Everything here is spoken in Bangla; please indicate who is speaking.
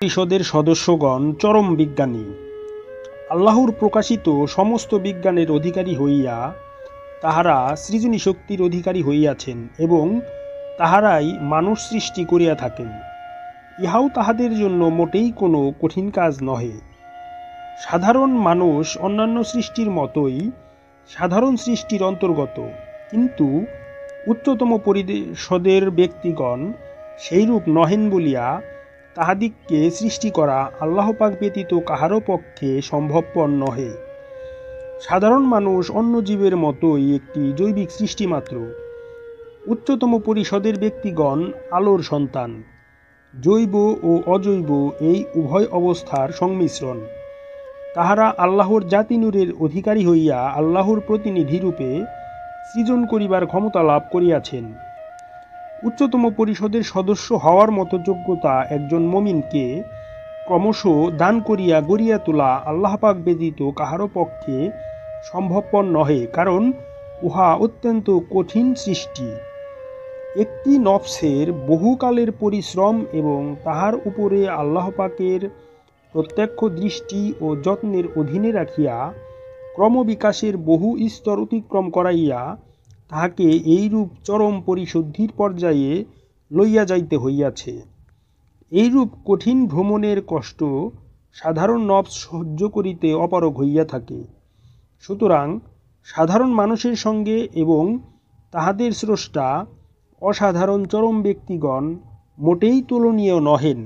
Speaker 1: পরিষদের সদস্যগণ চরম বিজ্ঞানী, আল্লাহর প্রকাশিত সমস্ত বিজ্ঞানের অধিকারী হইয়া তাহারা সৃজনী শক্তির অধিকারী হইয়াছেন এবং তাহারাই মানুষ সৃষ্টি করিয়া থাকেন। ইহাও তাহাদের জন্য মোটেই কোনো কঠিন কাজ নহে। সাধারণ মানুষ অন্যান্য সৃষ্টির মতোই সাধারণ সৃষ্টির অন্তর্গত, কিন্তু উচ্চতম পরিষদের ব্যক্তিগণ সেইরূপ নহেন বলিয়া তাহাদিগকে সৃষ্টি করা আল্লাহ পাক ব্যতীত কাহারও পক্ষে সম্ভবপর নহে। সাধারণ মানুষ অন্য জীবের মতোই একটি জৈবিক সৃষ্টি মাত্র। উচ্চতম পরিষদের ব্যক্তিগণ আলোর সন্তান, জৈব ও অজৈব এই উভয় অবস্থার সংমিশ্রণ। তাহারা আল্লাহর জাতি নূরের অধিকারী হইয়া আল্লাহর প্রতিনিধিরূপে সৃজন করিবার ক্ষমতা লাভ করিয়াছেন। উচ্চতম পরিষদের সদস্য হওয়ার মতো যোগ্যতা একজন মুমিনকে ক্রমশ দান করিয়া গড়িয়া তোলা আল্লাহ পাক ব্যতীত কাহারও পক্ষে সম্ভবপর নহে, কারণ উহা অত্যন্ত কঠিন সৃষ্টি। একটি নফসের বহুকালের পরিশ্রম এবং তাহার উপরে আল্লাহ পাকের প্রত্যক্ষ দৃষ্টি ও যত্নের অধীনে রাখিয়া ক্রমবিকাশের বহু স্তর অতিক্রম করাইয়া তাহাকে এইরূপ চরম পরিশুদ্ধির পর্যায়ে লইয়া যাইতে হইয়াছে। এইরূপ কঠিন ভ্রমণের কষ্ট সাধারণ নফস সহ্য করিতে অপারগ হইয়া থাকে। সুতরাং সাধারণ মানুষের সঙ্গে এবং তাহাদের স্রষ্টা অসাধারণ চরম ব্যক্তিগণ মোটেই তুলনীয় নহেন।